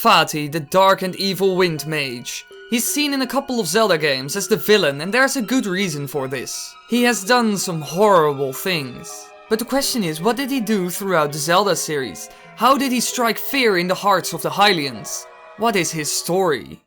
Vaati, the dark and evil wind mage. He's seen in a couple of Zelda games as the villain, and there's a good reason for this. He has done some horrible things. But the question is, what did he do throughout the Zelda series? How did he strike fear in the hearts of the Hylians? What is his story?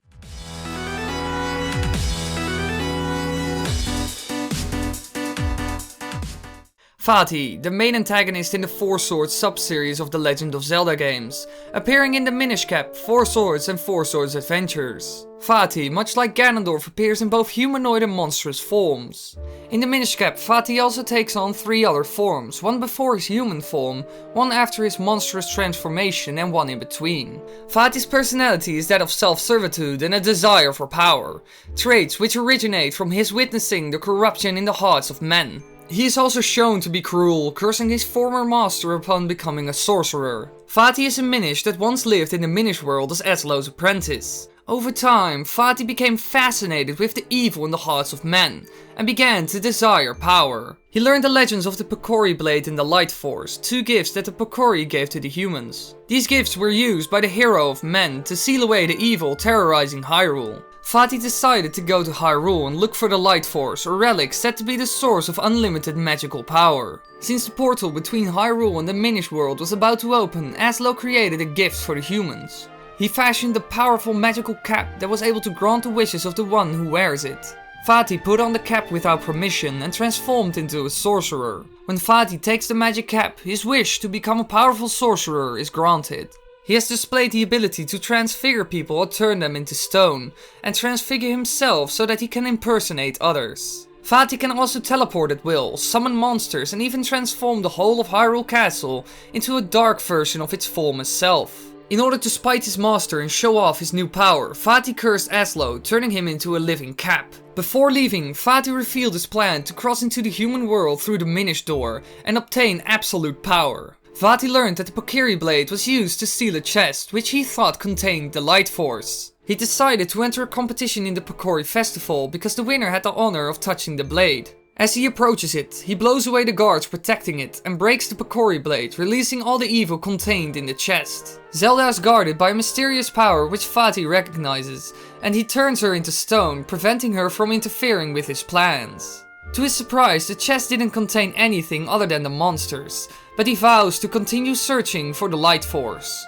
Vaati, the main antagonist in the Four Swords sub-series of the Legend of Zelda games, appearing in the Minish Cap, Four Swords and Four Swords Adventures. Vaati, much like Ganondorf, appears in both humanoid and monstrous forms. In the Minish Cap, Vaati also takes on 3 other forms, one before his human form, one after his monstrous transformation and one in between. Vaati's personality is that of self-servitude and a desire for power, traits which originate from his witnessing the corruption in the hearts of men. He is also shown to be cruel, cursing his former master upon becoming a sorcerer. Vaati is a Minish that once lived in the Minish world as Aslo's apprentice. Over time, Vaati became fascinated with the evil in the hearts of men, and began to desire power. He learned the legends of the Pocori Blade and the Light Force, 2 gifts that the Pocori gave to the humans. These gifts were used by the hero of men to seal away the evil terrorizing Hyrule. Vaati decided to go to Hyrule and look for the Light Force, a relic said to be the source of unlimited magical power. Since the portal between Hyrule and the Minish world was about to open, Aslo created a gift for the humans. He fashioned a powerful magical cap that was able to grant the wishes of the one who wears it. Vaati put on the cap without permission and transformed into a sorcerer. When Vaati takes the magic cap, his wish to become a powerful sorcerer is granted. He has displayed the ability to transfigure people or turn them into stone, and transfigure himself so that he can impersonate others. Vaati can also teleport at will, summon monsters and even transform the whole of Hyrule Castle into a dark version of its former self. In order to spite his master and show off his new power, Vaati cursed Aslo, turning him into a living cap. Before leaving, Vaati revealed his plan to cross into the human world through the Minish door and obtain absolute power. Vaati learned that the Pocori Blade was used to steal a chest, which he thought contained the Light Force. He decided to enter a competition in the Pocori Festival because the winner had the honor of touching the blade. As he approaches it, he blows away the guards protecting it and breaks the Pocori Blade, releasing all the evil contained in the chest. Zelda is guarded by a mysterious power which Vaati recognizes, and he turns her into stone, preventing her from interfering with his plans. To his surprise, the chest didn't contain anything other than the monsters, but he vows to continue searching for the Light Force.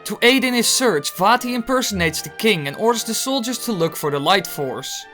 To aid in his search, Vaati impersonates the king and orders the soldiers to look for the Light Force.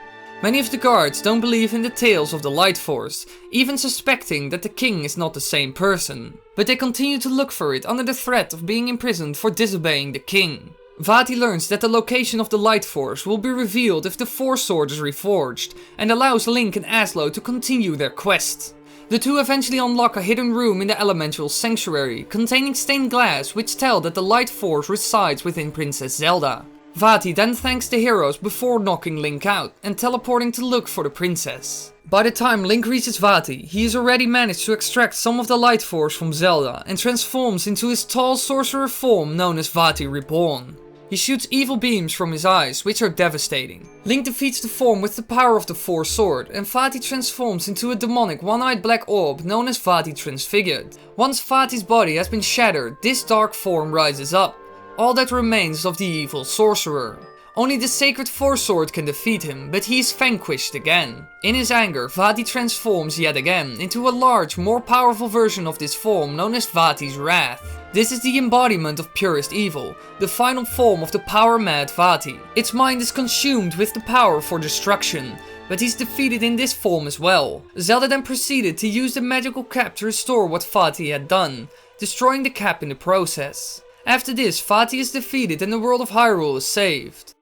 Many of the guards don't believe in the tales of the Light Force, even suspecting that the king is not the same person. But they continue to look for it under the threat of being imprisoned for disobeying the king. Vaati learns that the location of the Light Force will be revealed if the Four Swords is reforged, and allows Link and Aslo to continue their quest. The two eventually unlock a hidden room in the Elemental Sanctuary, containing stained glass which tell that the Light Force resides within Princess Zelda. Vaati then thanks the heroes before knocking Link out and teleporting to look for the princess. By the time Link reaches Vaati, he has already managed to extract some of the Light Force from Zelda and transforms into his tall sorcerer form known as Vaati Reborn. He shoots evil beams from his eyes, which are devastating. Link defeats the form with the power of the Four Sword, and Vaati transforms into a demonic one-eyed black orb known as Vaati Transfigured. Once Vaati's body has been shattered, this dark form rises up, all that remains of the evil sorcerer. Only the sacred Four Sword can defeat him, but he is vanquished again. In his anger, Vaati transforms yet again into a large, more powerful version of this form known as Vaati's Wrath. This is the embodiment of purest evil, the final form of the power-mad Vaati. Its mind is consumed with the power for destruction, but he's defeated in this form as well. Zelda then proceeded to use the magical cap to restore what Vaati had done, destroying the cap in the process. After this, Vaati is defeated and the world of Hyrule is saved.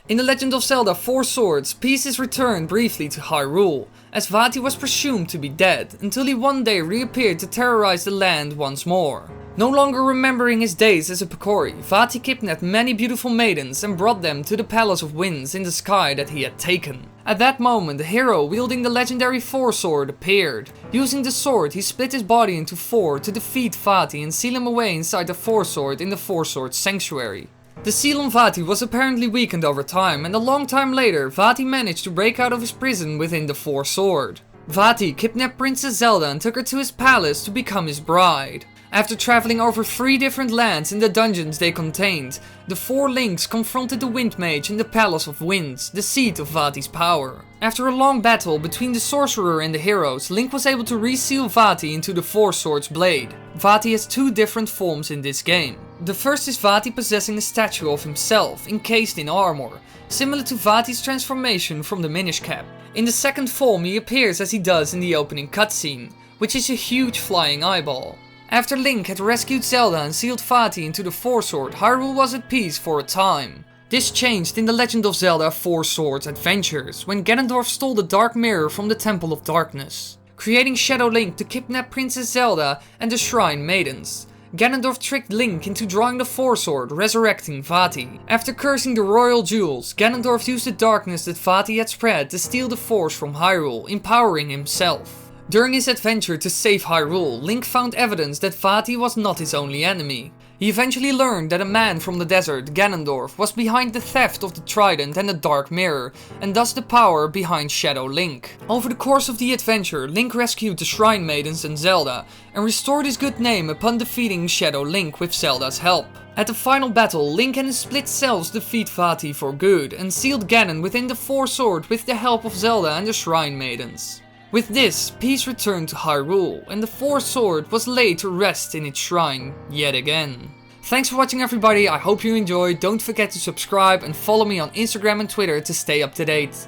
In The Legend of Zelda Four Swords, peace is returned briefly to Hyrule, as Vaati was presumed to be dead, until he one day reappeared to terrorize the land once more. No longer remembering his days as a Pocori, Vaati kidnapped many beautiful maidens and brought them to the Palace of Winds in the sky that he had taken. At that moment, the hero wielding the legendary Four Sword appeared. Using the sword, he split his body into 4 to defeat Vaati and seal him away inside the Four Sword in the Four Sword Sanctuary. The seal on Vaati was apparently weakened over time, and a long time later, Vaati managed to break out of his prison within the Four Sword. Vaati kidnapped Princess Zelda and took her to his palace to become his bride. After traveling over 3 different lands in the dungeons they contained, the 4 Links confronted the Wind Mage in the Palace of Winds, the seat of Vaati's power. After a long battle between the sorcerer and the heroes, Link was able to reseal Vaati into the Four Swords blade. Vaati has 2 different forms in this game. The first is Vaati possessing a statue of himself, encased in armor, similar to Vaati's transformation from the Minish Cap. In the second form he appears as he does in the opening cutscene, which is a huge flying eyeball. After Link had rescued Zelda and sealed Vaati into the Four Sword, Hyrule was at peace for a time. This changed in the Legend of Zelda Four Swords Adventures, when Ganondorf stole the Dark Mirror from the Temple of Darkness, creating Shadow Link to kidnap Princess Zelda and the Shrine Maidens. Ganondorf tricked Link into drawing the Four Sword, resurrecting Vaati. After cursing the Royal Jewels, Ganondorf used the darkness that Vaati had spread to steal the Force from Hyrule, empowering himself. During his adventure to save Hyrule, Link found evidence that Vaati was not his only enemy. He eventually learned that a man from the desert, Ganondorf, was behind the theft of the Trident and the Dark Mirror, and thus the power behind Shadow Link. Over the course of the adventure, Link rescued the Shrine Maidens and Zelda, and restored his good name upon defeating Shadow Link with Zelda's help. At the final battle, Link and his split selves defeat Vaati for good, and sealed Ganon within the Four Sword with the help of Zelda and the Shrine Maidens. With this, peace returned to Hyrule, and the Four Sword was laid to rest in its shrine yet again. Thanks for watching everybody, I hope you enjoyed. Don't forget to subscribe and follow me on Instagram and Twitter to stay up to date.